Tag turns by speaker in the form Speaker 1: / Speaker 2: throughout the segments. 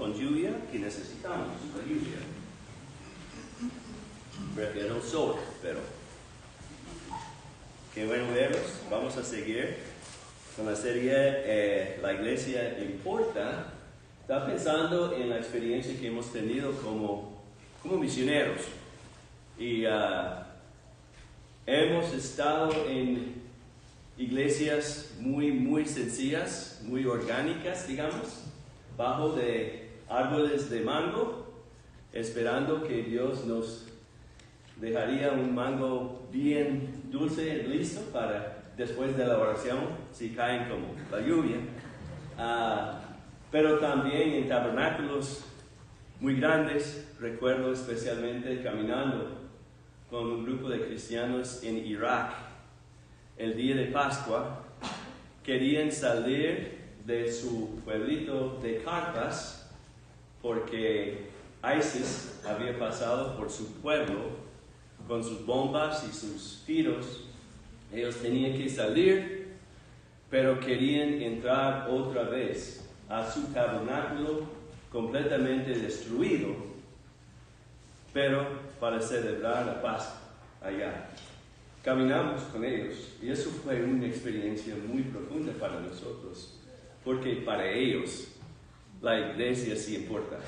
Speaker 1: con lluvia, que necesitamos la lluvia. Prefiero sol, pero qué bueno verlos. Vamos a seguir con la serie La Iglesia Importa. Estaba pensando en la experiencia que hemos tenido como misioneros. Y hemos estado en iglesias muy sencillas, muy orgánicas, digamos, bajo de árboles de mango, esperando que Dios nos dejaría un mango bien dulce, listo para después de la oración, si caen como la lluvia. Pero también en tabernáculos muy grandes. Recuerdo especialmente caminando con un grupo de cristianos en Irak el día de Pascua. Querían salir de su pueblito de carpas porque ISIS había pasado por su pueblo con sus bombas y sus tiros. Ellos tenían que salir, pero querían entrar otra vez a su tabernáculo completamente destruido, pero para celebrar la Pascua allá. Caminamos con ellos y eso fue una experiencia muy profunda para nosotros, porque para ellos la iglesia sí importa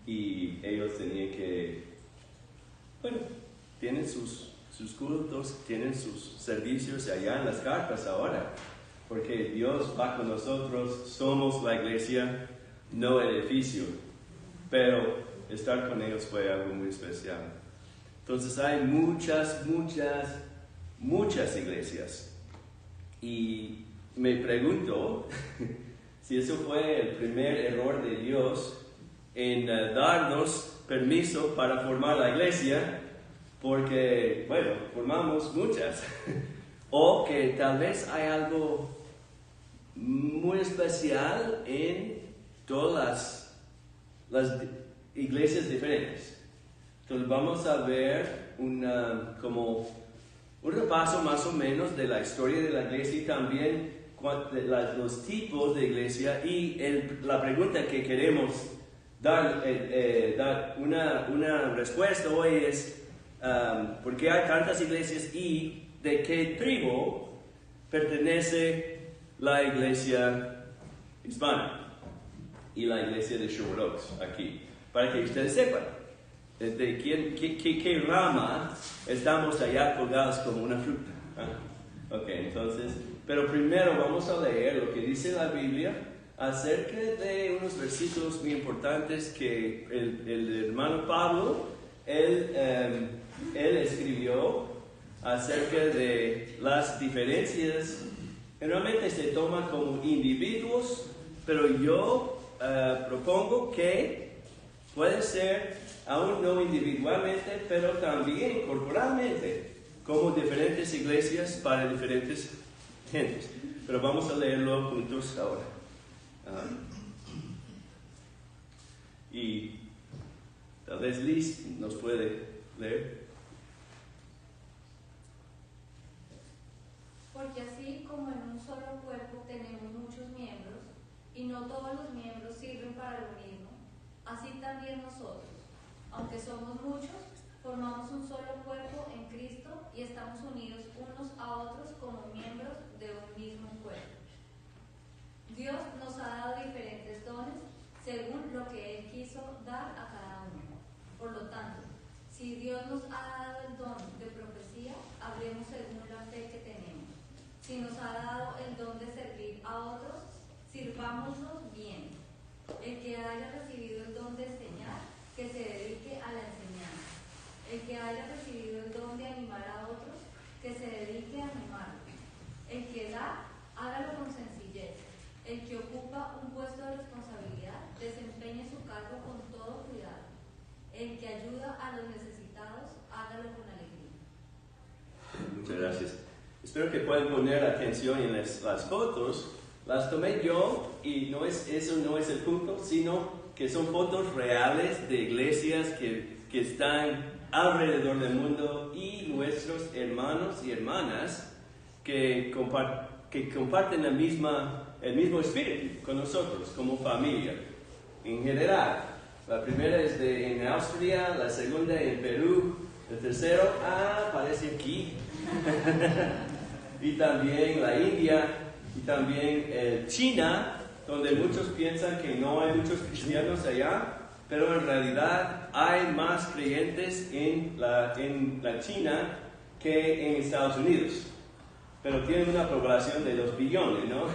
Speaker 1: y ellos tenían que, tienen sus cultos, tienen sus servicios allá en las carpas ahora, porque Dios va con nosotros, somos la iglesia, no el edificio, pero estar con ellos fue algo muy especial. Entonces hay muchas iglesias y me pregunto si eso fue el primer error de Dios en darnos permiso para formar la iglesia, porque, formamos muchas, o que tal vez hay algo muy especial en todas las iglesias diferentes. Entonces vamos a ver como un repaso más o menos de la historia de la iglesia y también los tipos de iglesia y la pregunta que queremos dar una respuesta hoy es ¿por qué hay tantas iglesias y de qué tribu pertenece la iglesia hispana y la iglesia de Sherwood Oaks aquí? Para que ustedes sepan de qué rama estamos allá colgados como una fruta. Ok, entonces, pero primero vamos a leer lo que dice la Biblia acerca de unos versículos muy importantes que el hermano Pablo, él escribió acerca de las diferencias. Realmente se toman como individuos, pero yo propongo que puede ser aún no individualmente, pero también corporalmente, como diferentes iglesias para diferentes gentes. Pero vamos a leerlo juntos ahora. Y tal vez Liz nos puede leer.
Speaker 2: Porque así como en un solo cuerpo tenemos muchos miembros, y no todos los miembros sirven para lo mismo, así también nosotros, aunque somos muchos, formamos un solo cuerpo en Cristo y estamos unidos unos a otros como miembros de un mismo cuerpo. Dios nos ha dado diferentes dones según lo que Él quiso dar a cada uno. Por lo tanto, si Dios nos ha dado el don de profecía, hablemos según la fe que tenemos. Si nos ha dado el don de servir a otros, sirvámonos bien. El que haya recibido el don de enseñar, que se dedique a la enseñanza. El que haya recibido el don de animar a otros, que se dedique a animar. El que da, hágalo con sencillez. El que ocupa un puesto de responsabilidad, desempeñe su cargo con todo cuidado. El que ayuda a los necesitados, hágalo con alegría.
Speaker 1: Muchas gracias. Espero que puedan poner atención en las fotos. Las tomé yo y eso no es el punto, sino que son fotos reales de iglesias que están alrededor del mundo y nuestros hermanos y hermanas que comparten el mismo espíritu con nosotros como familia. en general. La primera es en Austria, la segunda en Perú, el tercero, aparece aquí. Y también la India, y también China, donde muchos piensan que no hay muchos cristianos allá, pero en realidad hay más creyentes en la China que en Estados Unidos. Pero tienen una población de 2 billones, ¿no?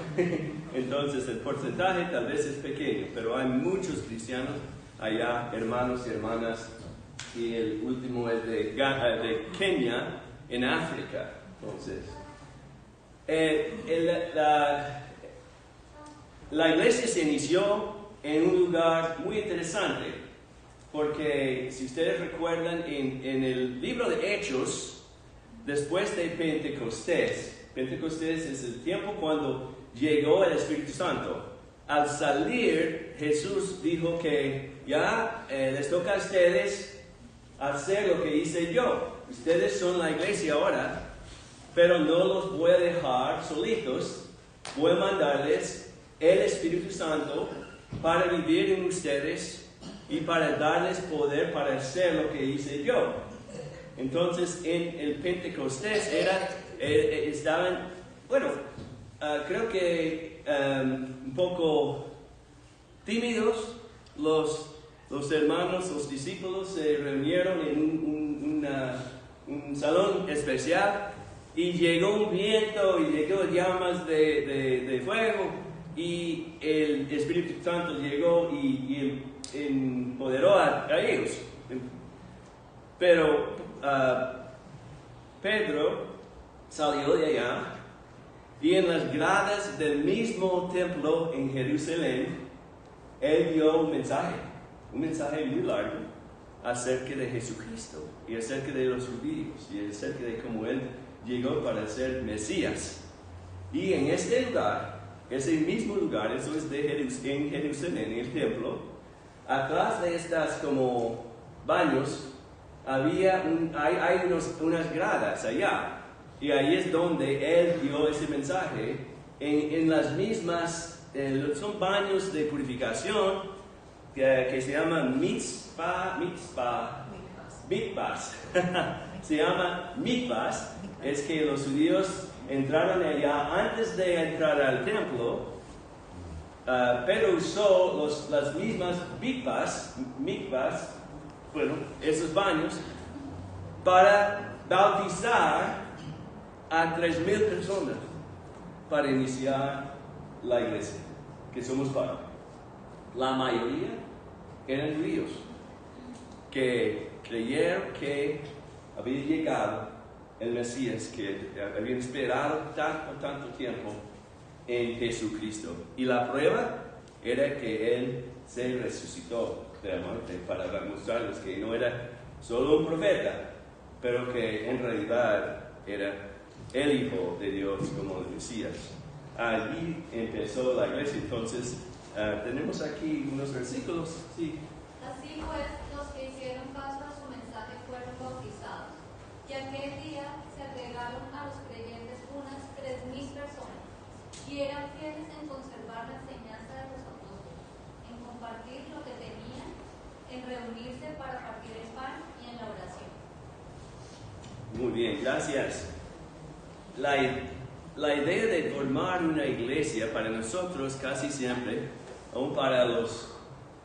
Speaker 1: Entonces el porcentaje tal vez es pequeño, pero hay muchos cristianos allá, hermanos y hermanas, y el último es de Kenia, en África. Entonces, la iglesia se inició en un lugar muy interesante, porque si ustedes recuerdan, en el libro de Hechos, después de Pentecostés es el tiempo cuando llegó el Espíritu Santo. Al salir, Jesús dijo que ya les toca a ustedes hacer lo que hice yo. Ustedes son la iglesia ahora, pero no los voy a dejar solitos. Voy a mandarles el Espíritu Santo para vivir en ustedes y para darles poder para hacer lo que hice yo. Entonces, en el Pentecostés estaban, creo que un poco tímidos los hermanos, los discípulos se reunieron en un salón especial y llegó un viento y llegó llamas de fuego y el Espíritu Santo llegó y empoderó a ellos. Pero Pedro salió de allá y en las gradas del mismo templo en Jerusalén, él dio un mensaje muy largo acerca de Jesucristo y acerca de los judíos y acerca de cómo él llegó para ser Mesías. Y en este lugar, ese mismo lugar, eso es en Jerusalén, en el templo, atrás de estas como baños, hay unas gradas allá, y ahí es donde él dio ese mensaje, en las mismas, son baños de purificación, que se llaman mikvahs, se llama mikvahs, es que los judíos entraron allá antes de entrar al templo, pero usó las mismas mikvahs, esos baños, para bautizar a 3,000 personas para iniciar la iglesia, que somos parte. La mayoría eran judíos que creyeron que había llegado el Mesías, que habían esperado tanto tiempo en Jesucristo. Y la prueba era que Él se resucitó de la muerte para mostrarles que no era solo un profeta, pero que en realidad era el Hijo de Dios como el Mesías. Allí empezó la iglesia. Entonces, tenemos aquí unos versículos. Sí.
Speaker 2: Así pues, los que hicieron caso a su mensaje fueron bautizados, y aquel día se agregaron a los creyentes unas 3,000 personas, y eran fieles en conservar la enseñanza de los apóstoles, en compartir lo que tenían, en reunirse para partir el pan y en la oración.
Speaker 1: Muy bien, gracias. La idea de formar una iglesia para nosotros casi siempre, aún para los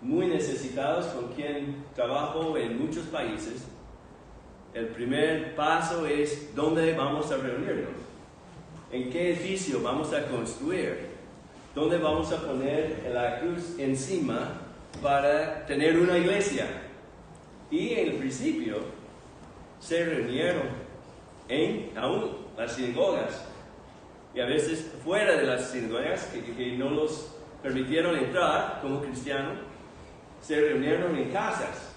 Speaker 1: muy necesitados con quien trabajo en muchos países, el primer paso es ¿dónde vamos a reunirnos? ¿En qué edificio vamos a construir? ¿Dónde vamos a poner la cruz encima para tener una iglesia? Y en el principio se reunieron aún las sinagogas, y a veces fuera de las sinagogas que no los permitieron entrar como cristianos, se reunieron en casas,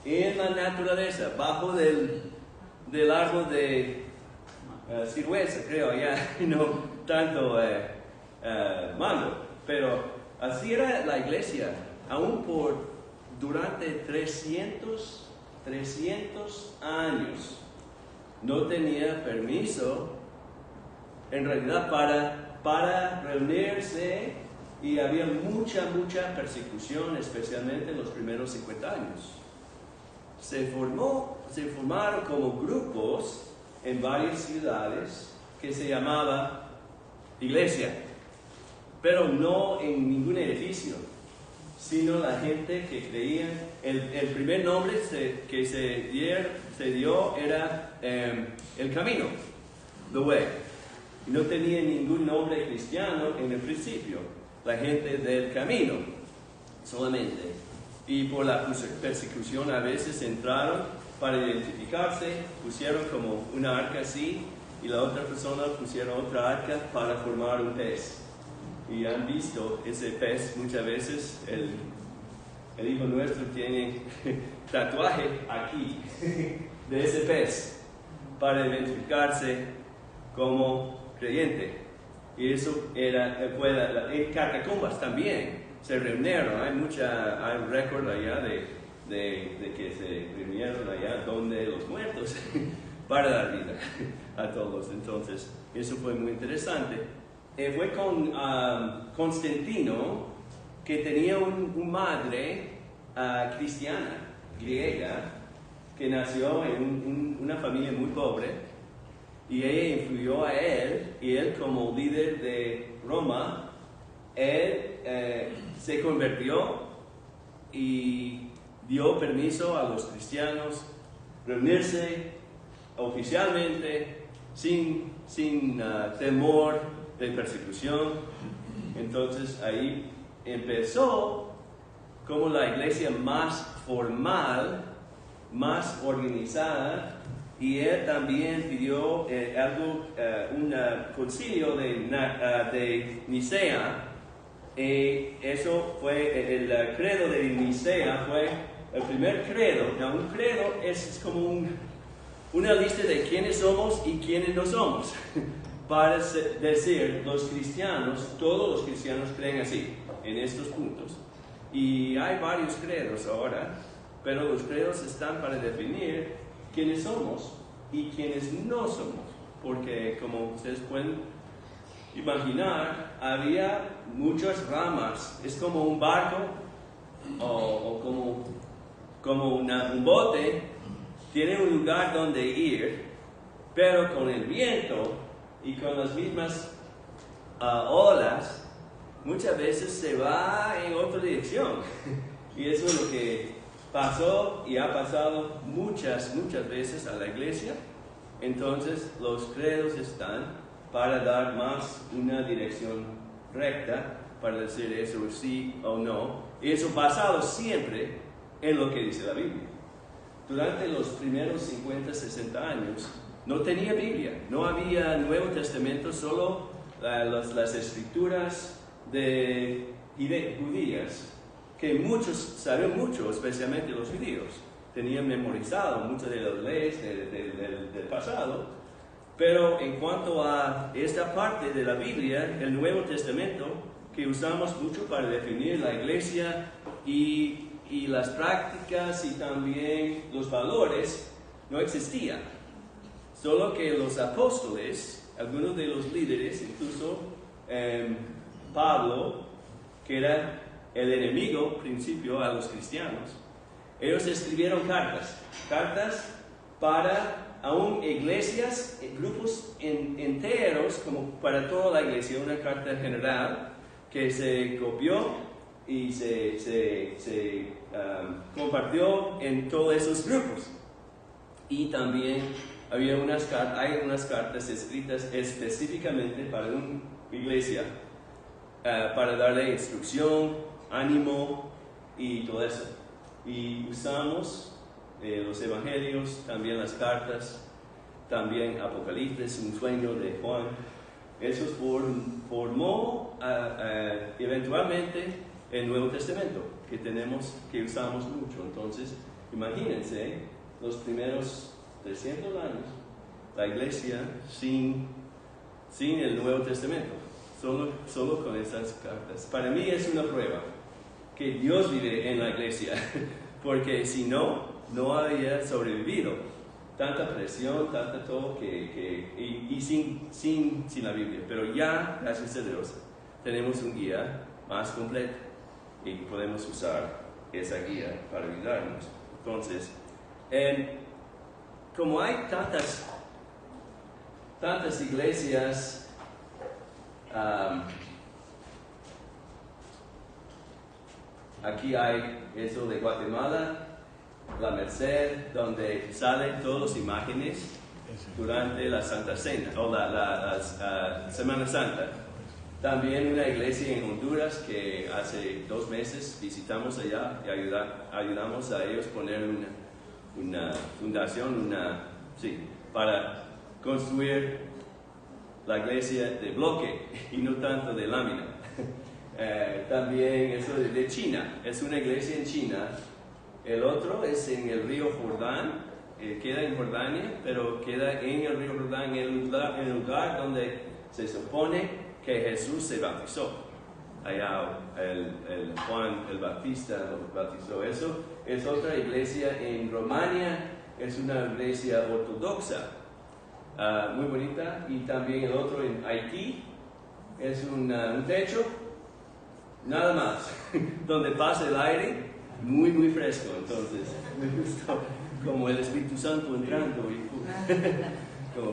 Speaker 1: en la naturaleza, bajo del árbol de ciruesa, creo, ya no tanto mango, pero así era la iglesia, aún durante 300 años. No tenía permiso, en realidad, para reunirse y había mucha persecución, especialmente en los primeros 50 años. Se formaron como grupos en varias ciudades que se llamaba iglesia, pero no en ningún edificio, sino la gente que creía. El primer nombre que se dio era el camino, the way. No tenía ningún nombre cristiano en el principio, la gente del camino solamente. Y por la persecución a veces entraron para identificarse, pusieron como una arca así, y la otra persona pusieron otra arca para formar un pez. Y han visto ese pez muchas veces. El hijo nuestro tiene tatuaje aquí de ese pez para identificarse como creyente. Y eso fue en catacumbas también se reunieron. Hay un récord allá de que se reunieron allá donde los muertos para dar vida a todos. Entonces eso fue muy interesante. Fue con Constantino, que tenía una madre cristiana, griega, que nació en una familia muy pobre, y ella influyó a él, y él como líder de Roma, él se convirtió y dio permiso a los cristianos reunirse oficialmente sin temor de persecución. Entonces ahí empezó como la iglesia más formal, más organizada, y él también pidió un concilio de Nicea. Eso fue el credo de Nicea, fue el primer credo. Un credo es como una lista de quiénes somos y quiénes no somos. Para decir, los cristianos, todos los cristianos creen así, en estos puntos. Y hay varios credos ahora, pero los credos están para definir quiénes somos y quiénes no somos. Porque, como ustedes pueden imaginar, había muchas ramas. Es como un barco o como un bote. Tiene un lugar donde ir, pero con el viento y con las mismas olas, muchas veces se va en otra dirección. Y eso es lo que pasó y ha pasado muchas veces a la iglesia. Entonces los credos están para dar más una dirección recta, para decir eso sí o no. Y eso basado siempre en lo que dice la Biblia. Durante los primeros 50, 60 años, no tenía Biblia, no había Nuevo Testamento, solo las escrituras judías, que muchos saben mucho, especialmente los judíos. Tenían memorizado muchas de las leyes del pasado, pero en cuanto a esta parte de la Biblia, el Nuevo Testamento, que usamos mucho para definir la iglesia y las prácticas y también los valores, no existía. Solo que los apóstoles, algunos de los líderes, incluso Pablo, que era el enemigo principio a los cristianos, ellos escribieron cartas para aún iglesias, grupos enteros, como para toda la iglesia, una carta general que se copió y se compartió en todos esos grupos. Y también hay unas cartas escritas específicamente para una iglesia, para darle instrucción, ánimo y todo eso. Y usamos los evangelios, también las cartas, también Apocalipsis, un sueño de Juan. Eso formó eventualmente el Nuevo Testamento, que usamos mucho. Entonces, imagínense, los primeros 300 años, la iglesia sin el Nuevo Testamento, solo con esas cartas. Para mí es una prueba que Dios vive en la iglesia, porque si no habría sobrevivido tanta presión, tanta todo, y sin la Biblia. Pero ya, gracias a Dios, tenemos un guía más completa y podemos usar esa guía para ayudarnos. Entonces, como hay tantas iglesias aquí hay eso de Guatemala, la Merced, donde salen todas las imágenes durante la Santa Cena o la Semana Santa. También una iglesia en Honduras que hace 2 meses visitamos allá y ayudamos a ellos a poner una fundación, para construir la iglesia de bloque y no tanto de lámina. También eso de China, es una iglesia en China. El otro es en el río Jordán, queda en Jordania, pero queda en el río Jordán, en el lugar donde se supone que Jesús se bautizó. Allá el Juan el Bautista lo bautizó. Eso es otra iglesia en Romania, es una iglesia ortodoxa, muy bonita. Y también el otro en Haití, es un techo, nada más, donde pasa el aire, muy fresco. Entonces, me gustó como el Espíritu Santo entrando.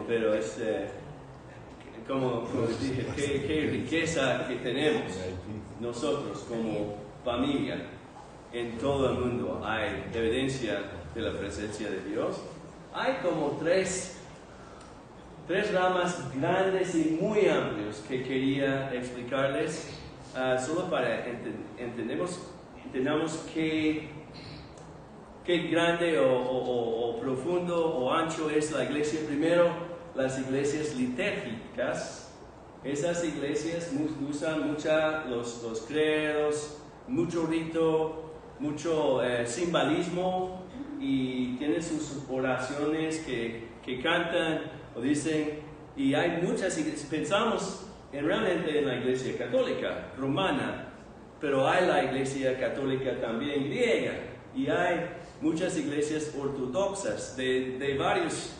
Speaker 1: Pero es, como dije, qué riqueza que tenemos nosotros como familia. En todo el mundo hay evidencia de la presencia de Dios. Hay como tres ramas grandes y muy amplias que quería explicarles, solo para entendamos qué grande o profundo o ancho es la iglesia. Primero, las iglesias litúrgicas. Esas iglesias usan los credos, mucho rito, mucho simbolismo, y tienen sus oraciones que cantan o dicen. Y hay muchas iglesias, pensamos realmente en la iglesia católica romana, pero hay la iglesia católica también griega, y hay muchas iglesias ortodoxas de varios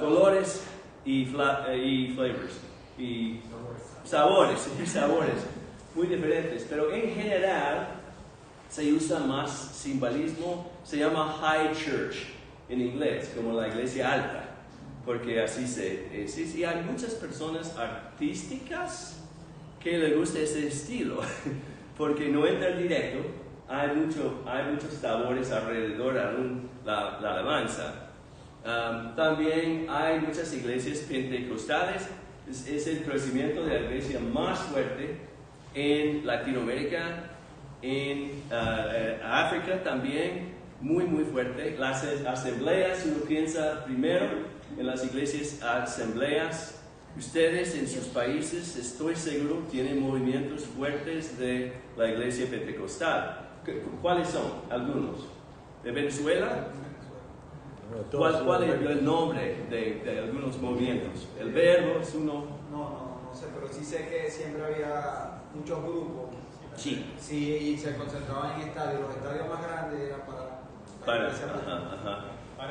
Speaker 1: colores y flavors y sabores muy diferentes, pero en general se usa más simbolismo. Se llama high church en inglés, como la iglesia alta, porque así y hay muchas personas artísticas que les gusta ese estilo porque no entra directo, hay muchos sabores alrededor de la alabanza. También hay muchas iglesias pentecostales. Es el crecimiento de la iglesia más fuerte en Latinoamérica, en África también, muy fuerte. Las asambleas, uno piensa primero en las iglesias asambleas. Ustedes en sus países, estoy seguro, tienen movimientos fuertes de la iglesia pentecostal. ¿Cuáles son? Algunos. ¿De Venezuela? ¿Cuál es el nombre de algunos movimientos? ¿El Verbo es uno?
Speaker 3: No sé, pero sí sé que siempre había muchos grupos.
Speaker 1: Sí.
Speaker 3: Sí, y se concentraban en estadios. Los estadios más grandes eran para
Speaker 4: Para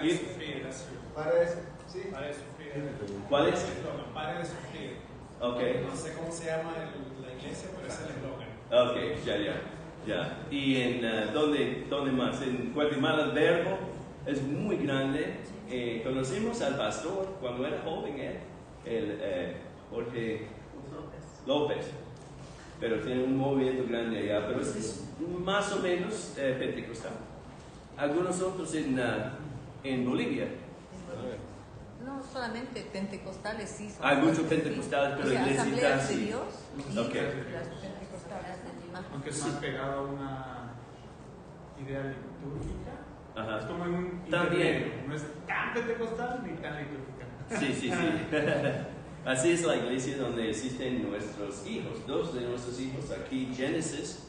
Speaker 4: de sufrir,
Speaker 3: ¿sí?
Speaker 4: Para de sufrir.
Speaker 1: ¿Cuál es?
Speaker 4: Para de sufrir.
Speaker 1: Ok.
Speaker 4: No sé cómo se llama la iglesia, pero es el eslogan.
Speaker 1: Ok, ya. ¿Y en dónde más? En Guatemala el Verbo es muy grande. Conocimos al pastor cuando era joven, Jorge López, pero tiene un movimiento grande allá, pero es más o menos pentecostal. Algunos otros en Bolivia.
Speaker 5: No solamente pentecostales, sí.
Speaker 1: Hay muchos pentecostales, pero
Speaker 5: Asambleas de
Speaker 1: sí.
Speaker 5: Dios.
Speaker 1: Okay.
Speaker 5: Las pentecostales de Lima.
Speaker 4: Aunque es más pegado a una idea litúrgica.
Speaker 1: Ajá.
Speaker 4: Es como en un
Speaker 1: También.
Speaker 4: intermedio. No es tan pentecostal ni tan litúrgica.
Speaker 1: Sí. Así es la iglesia donde existen nuestros hijos. 2 de nuestros hijos aquí, Genesis,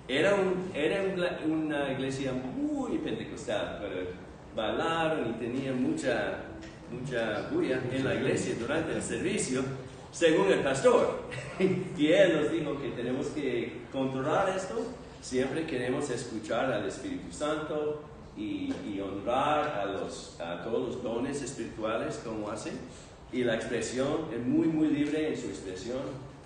Speaker 1: era una iglesia muy pentecostal, pero bailaron y tenían mucha bulla en la iglesia durante el servicio, según el pastor. Y él nos dijo que tenemos que controlar esto. Siempre queremos escuchar al Espíritu Santo y honrar a todos los dones espirituales como hacen. Y la expresión es muy libre en su expresión.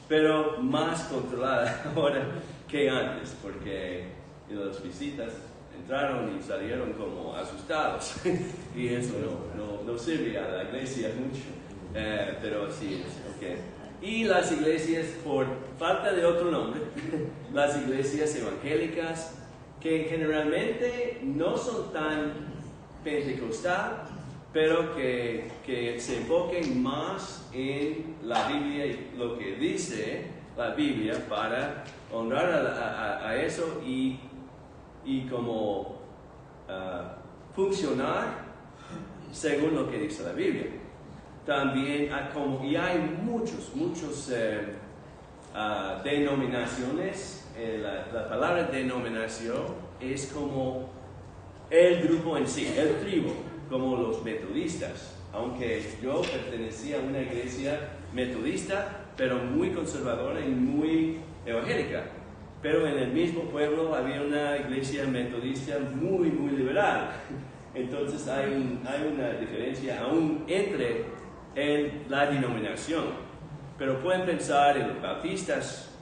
Speaker 1: pero más controlada ahora que antes, porque las visitas entraron y salieron como asustados y eso no sirve a la iglesia mucho, pero sí, ok. Y las iglesias, por falta de otro nombre, las iglesias evangélicas, que generalmente no son tan pentecostal, pero que se enfoquen más en la Biblia y lo que dice la Biblia para honrar a eso y como funcionar según lo que dice la Biblia. También hay muchos denominaciones. La palabra denominación es como el grupo en sí, el tribu, como los metodistas. Aunque yo pertenecía a una iglesia metodista, pero muy conservadora y muy evangélica. Pero en el mismo pueblo había una iglesia metodista muy liberal. Entonces hay una diferencia aún entre la denominación. Pero pueden pensar en los bautistas.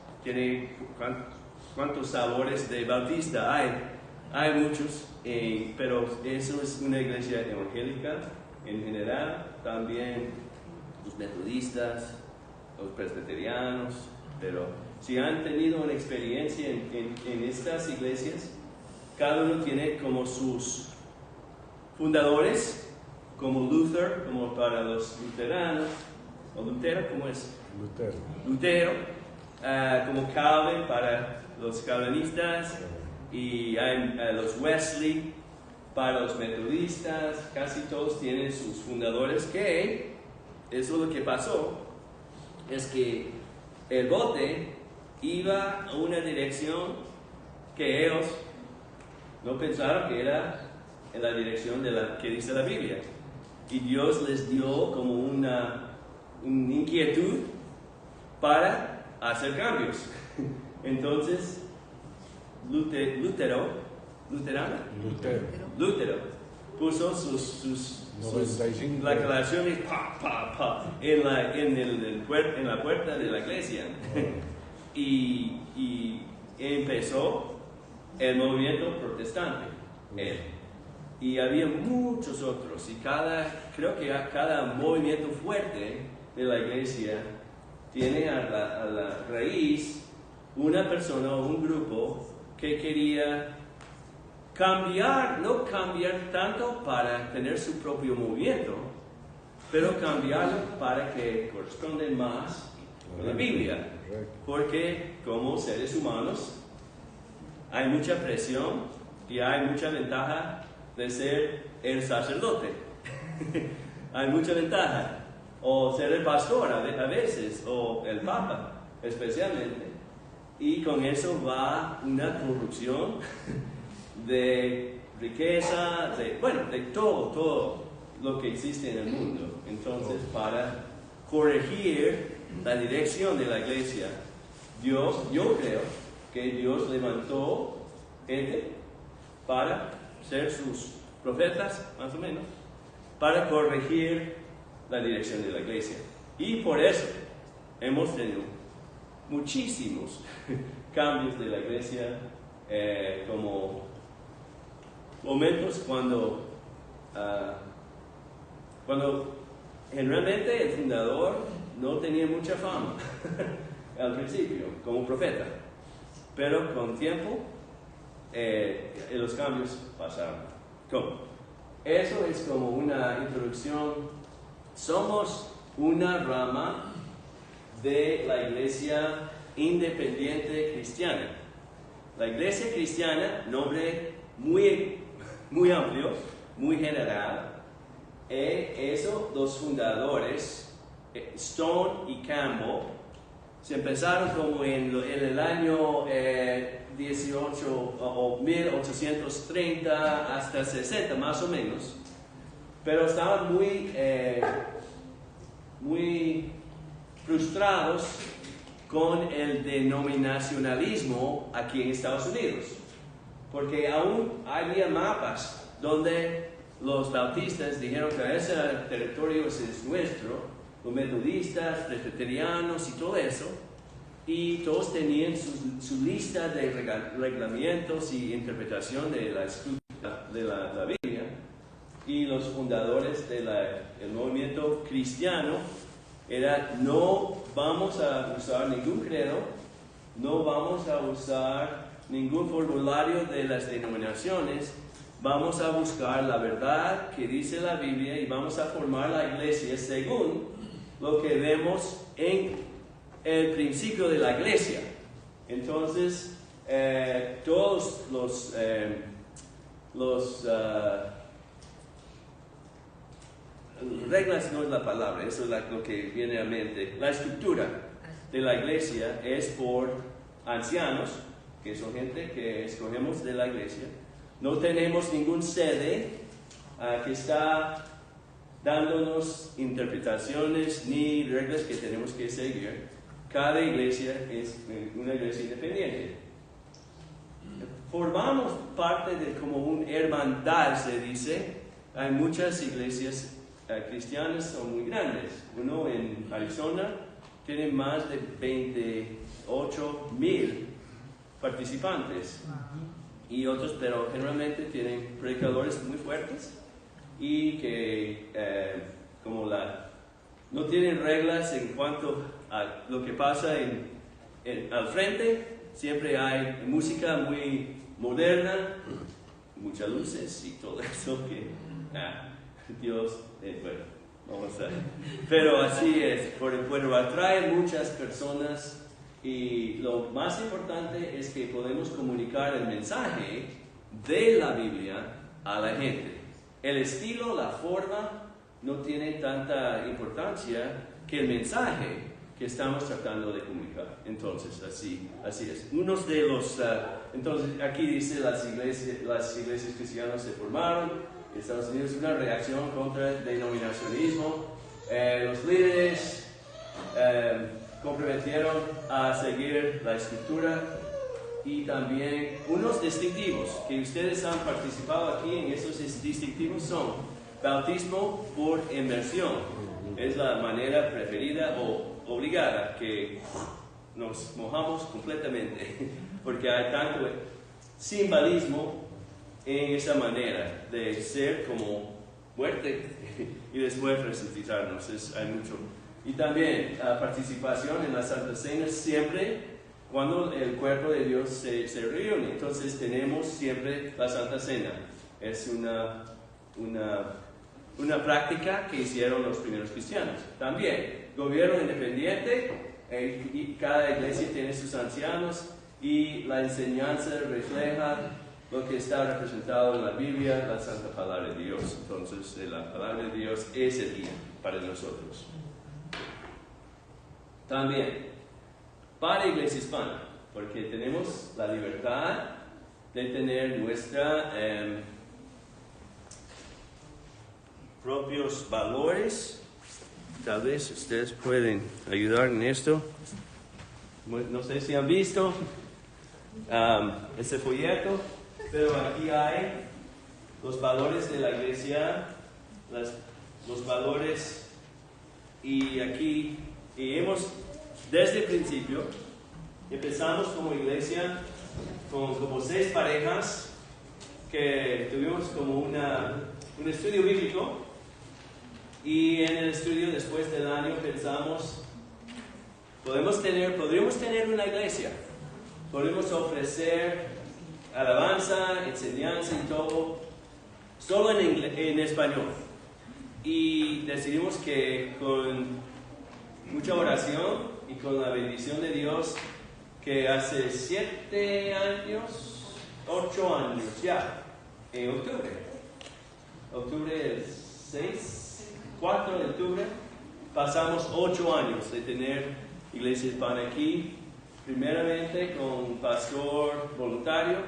Speaker 1: ¿Cuántos sabores de bautista hay? Hay muchos, pero eso es una iglesia evangélica en general. También los metodistas, los presbiterianos. Pero si han tenido una experiencia en estas iglesias, cada uno tiene como sus fundadores, como Luther, como para los luteranos, o Lutero, ¿cómo es? Lutero, como Calvin para los calvinistas, y hay los Wesley para los metodistas. Casi todos tienen sus fundadores, que eso es lo que pasó, es que el bote iba a una dirección que ellos no pensaron que era en la dirección de la que dice la Biblia. Y Dios les dio como una inquietud para hacer cambios. Entonces, Lutero puso sus declaraciones en la puerta de la iglesia. y empezó el movimiento protestante. Y había muchos otros, y creo que cada movimiento fuerte de la iglesia tiene a la raíz una persona o un grupo que quería no cambiar tanto para tener su propio movimiento, pero cambiarlo para que corresponda más con la Biblia. Porque como seres humanos hay mucha presión y hay mucha ventaja de ser el sacerdote. Hay mucha ventaja. O ser el pastor a veces, o el papa especialmente. Y con eso va una corrupción de riqueza, de todo lo que existe en el mundo. Entonces, para corregir la dirección de la iglesia, yo creo que Dios levantó gente para ser sus profetas, más o menos, para corregir la dirección de la iglesia. Y por eso hemos tenido muchísimos cambios de la iglesia, como momentos cuando generalmente el fundador no tenía mucha fama al principio como profeta, pero con tiempo los cambios pasaron. Eso es como una introducción. Somos una rama de la iglesia independiente cristiana. La iglesia cristiana, nombre muy amplio, muy general. Los fundadores, Stone y Campbell, se empezaron como en el año 1830 hasta 60 más o menos, pero estaban muy frustrados con el denominacionalismo aquí en Estados Unidos, porque aún había mapas donde los bautistas dijeron que ese territorio es nuestro, los metodistas, presbiterianos y todo eso, y todos tenían su lista de reglamentos y interpretación de la Biblia, y los fundadores del movimiento cristiano era: no vamos a usar ningún credo, no vamos a usar ningún formulario de las denominaciones, vamos a buscar la verdad que dice la Biblia y vamos a formar la iglesia según lo que vemos en el principio de la iglesia. Entonces, todos reglas no es la palabra, eso es lo que viene a mente. La estructura de la iglesia es por ancianos, que son gente que escogemos de la iglesia. No tenemos ningún sede que está dándonos interpretaciones ni reglas que tenemos que seguir. Cada iglesia es una iglesia independiente. Formamos parte de como una hermandad, se dice. Hay muchas iglesias cristianas, son muy grandes. Uno en Arizona tiene más de 28,000 participantes. Y otros, pero generalmente tienen predicadores muy fuertes y que no tienen reglas en cuanto a lo que pasa al frente. Siempre hay música muy moderna, muchas luces y todo eso que Dios, bueno, vamos a... Pero así es, pero atrae muchas personas. Y lo más importante es que podemos comunicar el mensaje de la Biblia a la gente. El estilo, la forma, no tiene tanta importancia que el mensaje que estamos tratando de comunicar. Entonces, así es. Unos de los... entonces, aquí dice las iglesias cristianas se formaron. En Estados Unidos una reacción contra el denominacionismo. Los líderes... comprometieron a seguir la escritura, y también unos distintivos que ustedes han participado aquí en. Esos distintivos son bautismo por inmersión, es la manera preferida o obligada que nos mojamos completamente porque hay tanto simbolismo en esa manera de ser como muerte y después resucitarnos. Hay mucho. Y también participación en la Santa Cena siempre cuando el cuerpo de Dios se reúne. Entonces tenemos siempre la Santa Cena. Es una práctica que hicieron los primeros cristianos. También gobierno independiente, y cada iglesia tiene sus ancianos, y la enseñanza refleja lo que está representado en la Biblia, la Santa Palabra de Dios. Entonces la Palabra de Dios es el guía para nosotros. También, para Iglesia Hispana, porque tenemos la libertad de tener nuestra propios valores. Tal vez ustedes pueden ayudar en esto. No sé si han visto ese folleto, pero aquí hay los valores de la iglesia, los valores, y aquí... Y desde el principio, empezamos como iglesia con como 6 parejas que tuvimos como un estudio bíblico, y en el estudio después del año pensamos, podríamos tener una iglesia, podemos ofrecer alabanza, enseñanza y todo, solo en español. Y decidimos que con mucha oración y con la bendición de Dios, que hace 8 años ya, en octubre el 4 de octubre, pasamos 8 años de tener Iglesia Hispana aquí, primeramente con un pastor voluntario,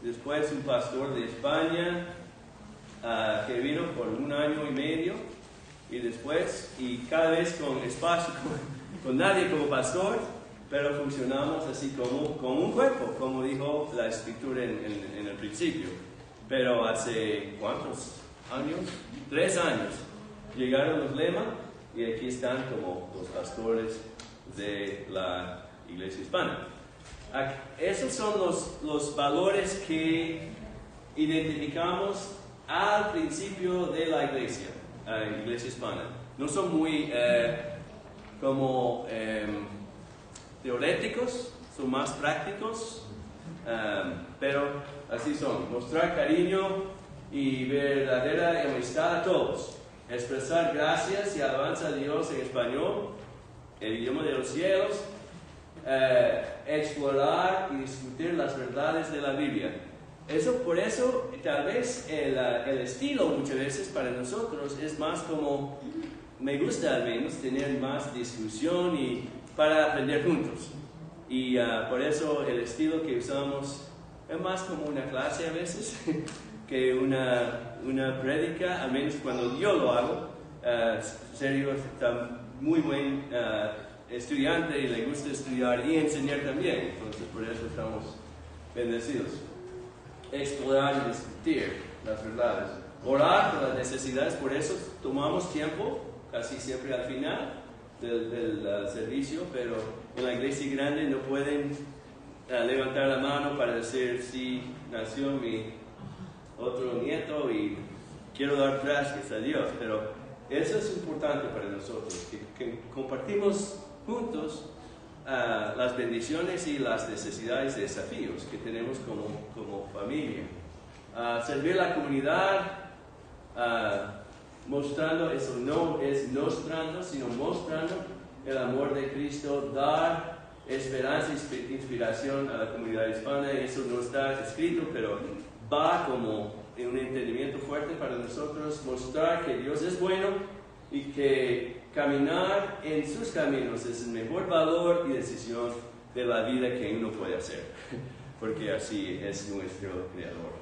Speaker 1: después un pastor de España que vino por 1 año y medio, y después, y cada vez con espacio, con nadie como pastor, pero funcionamos así como un cuerpo, como dijo la Escritura en el principio. Pero hace, ¿cuántos años? 3 años, llegaron los lemas, y aquí están como los pastores de la Iglesia Hispana. Esos son los valores que identificamos al principio de la Iglesia Hispana. No son muy teoréticos, son más prácticos, pero así son. Mostrar cariño y verdadera amistad a todos. Expresar gracias y alabanza a Dios en español, el idioma de los cielos. Explorar y discutir las verdades de la Biblia. Por eso, tal vez el estilo muchas veces para nosotros es más como, me gusta al menos tener más discusión y para aprender juntos. Y por eso el estilo que usamos es más como una clase a veces que una prédica, al menos cuando yo lo hago. Sergio está muy buen estudiante y le gusta estudiar y enseñar también, entonces por eso estamos bendecidos. Explorar y discutir las verdades. Orar por las necesidades, por eso tomamos tiempo, casi siempre al final del servicio, pero en la iglesia grande no pueden levantar la mano para decir si nació mi otro nieto y quiero dar gracias a Dios, pero eso es importante para nosotros, que compartimos juntos las bendiciones y las necesidades y desafíos que tenemos como familia. Servir a la comunidad, mostrando, eso no es mostrando, sino mostrando el amor de Cristo, dar esperanza e inspiración a la comunidad hispana. Eso no está escrito, pero va como en un entendimiento fuerte para nosotros, mostrar que Dios es bueno y que caminar en sus caminos es el mejor valor y decisión de la vida que uno puede hacer, porque así es nuestro Creador.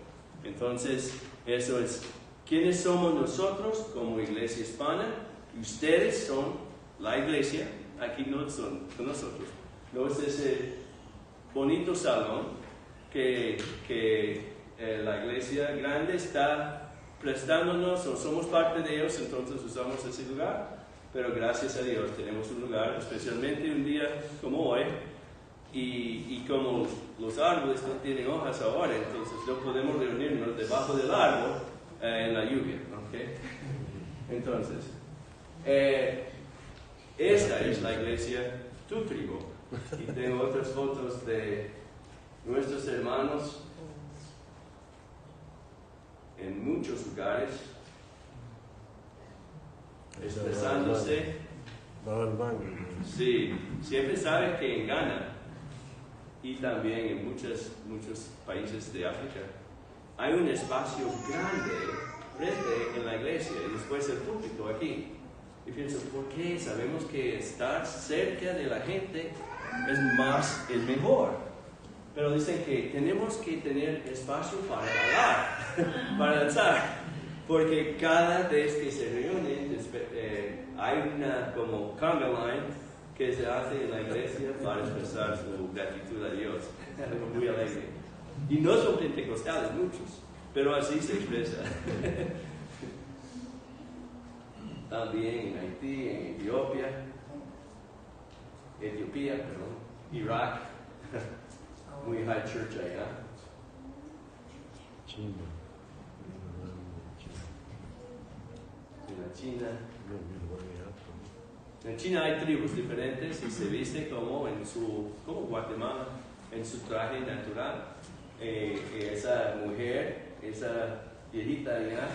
Speaker 1: Entonces, eso es quiénes somos nosotros como iglesia hispana. Ustedes son la iglesia, aquí no son nosotros, no es ese bonito salón que la iglesia grande está prestándonos, o somos parte de ellos, entonces usamos ese lugar. Pero gracias a Dios tenemos un lugar, especialmente un día como hoy, y como los árboles no tienen hojas ahora, entonces no podemos reunirnos debajo del árbol en la lluvia, ¿okay? Entonces, esta es la iglesia Tu Tribu, y tengo otras fotos de nuestros hermanos en muchos lugares, expresándose. Sí, siempre sabe que en Ghana y también en muchos países de África hay un espacio grande frente en la iglesia y después el púlpito aquí. Y pienso, ¿por qué? Sabemos que estar cerca de la gente es mejor. Pero dicen que tenemos que tener espacio para bailar, para danzar. Porque cada vez que se reúnen, hay una como conga line que se hace en la iglesia para expresar su gratitud a Dios. Algo muy alegre. Y no son pentecostales muchos, pero así se expresa. También en Haití, en Etiopía, Irak, muy high church allá. En China hay tribus diferentes y se viste como Guatemala, en su traje natural. Esa mujer, esa viejita allá,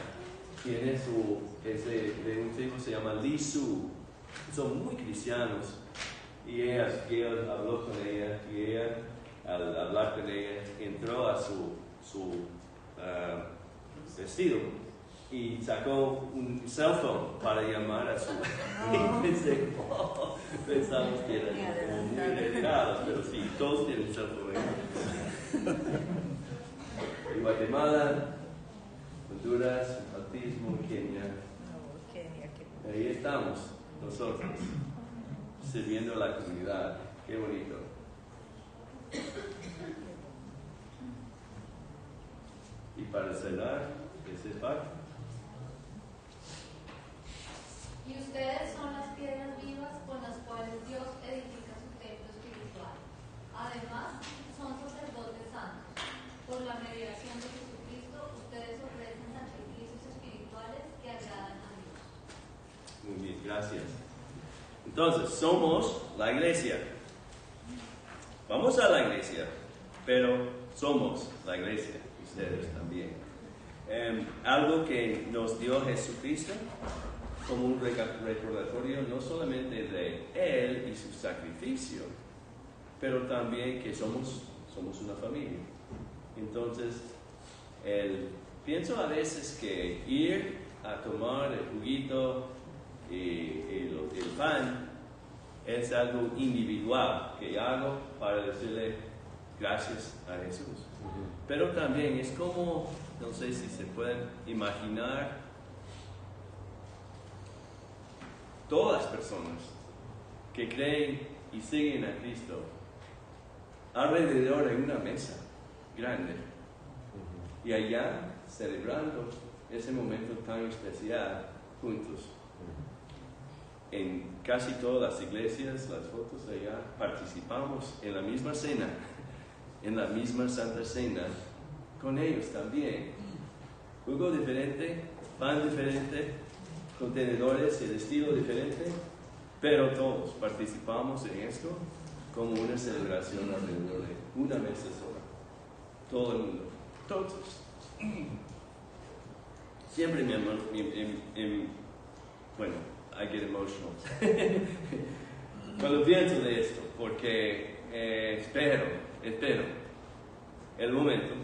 Speaker 1: tiene de un tribu se llama Lisu. Son muy cristianos. Y él habló con ella, y ella, al hablar con ella, entró a su vestido y sacó un cell phone para llamar a su... Y pensamos que eran muy delicados, pero sí, todos tienen cell phone. En Guatemala, Honduras, Bautismo, Kenia. Ahí estamos nosotros, sirviendo a la comunidad. Qué bonito. Y para cerrar, ese es parte.
Speaker 2: Y ustedes son las piedras vivas con las cuales Dios edifica su templo espiritual. Por la mediación de Jesucristo, ustedes ofrecen sacrificios espirituales que agradan a Dios.
Speaker 1: Muy bien, gracias. Entonces, somos la iglesia. Vamos a la iglesia, pero somos la iglesia, ustedes también. Algo que nos dio Jesucristo como un recordatorio no solamente de Él y su sacrificio, pero también que somos una familia. Entonces, pienso a veces que ir a tomar el juguito y el pan es algo individual que hago para decirle gracias a Jesús. Pero también es como, no sé si se pueden imaginar, todas las personas que creen y siguen a Cristo alrededor de una mesa grande y allá celebrando ese momento tan especial juntos. En casi todas las iglesias, las fotos de allá, participamos en la misma cena, en la misma Santa Cena, con ellos también. Jugo diferente, pan diferente, contenedores, el estilo diferente, pero todos participamos en esto como una celebración alrededor de una mesa sola. Todo el mundo. Entonces, siempre bueno, I get emotional cuando pienso de esto, porque espero el momento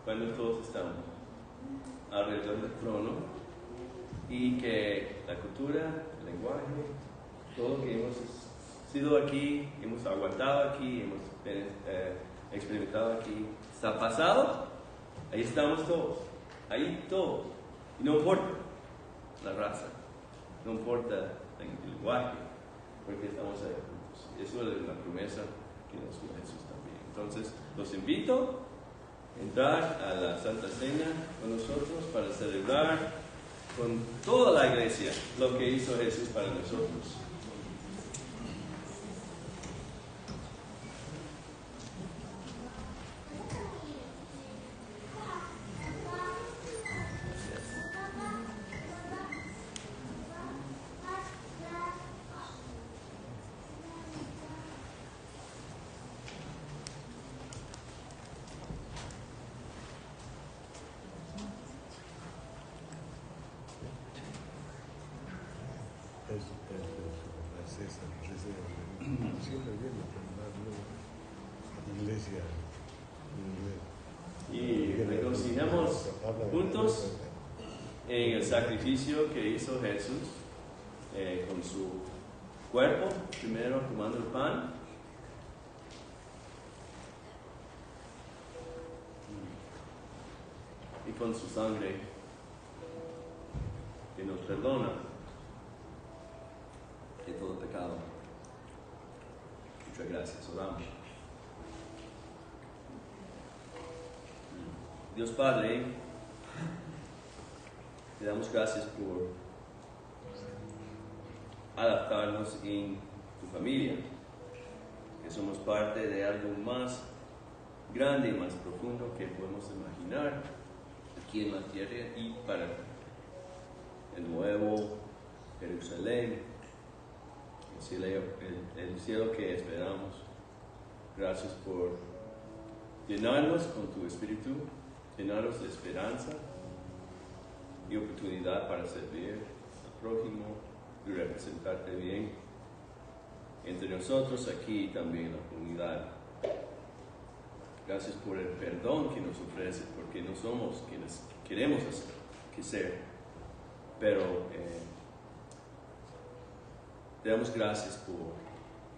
Speaker 1: cuando todos estamos alrededor del trono y que la cultura, el lenguaje, todo lo que hemos sido aquí, hemos aguantado aquí, hemos experimentado aquí, está pasado, ahí estamos todos, ahí todos, y no importa la raza, no importa el lenguaje, porque estamos ahí juntos. Eso es una promesa que nos dio Jesús también. Entonces, los invito a entrar a la Santa Cena con nosotros para celebrar con toda la iglesia lo que hizo Jesús para nosotros. Y regocijamos juntos en el sacrificio que hizo Jesús con su cuerpo, primero tomando el pan y con su sangre que nos perdona de todo pecado. Muchas gracias, oramos. Dios Padre, te damos gracias por adaptarnos en tu familia, que somos parte de algo más grande y más profundo que podemos imaginar aquí en la tierra y para el nuevo Jerusalén, el cielo que esperamos. Gracias por llenarnos con tu Espíritu, llenarnos de esperanza y oportunidad para servir al prójimo y representarte bien entre nosotros aquí y también en la comunidad. Gracias por el perdón que nos ofrece, porque no somos quienes queremos ser, pero te damos gracias por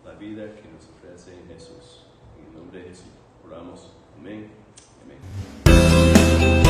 Speaker 1: la vida que nos ofrece en Jesús. En el nombre de Jesús oramos. Amén. Amén.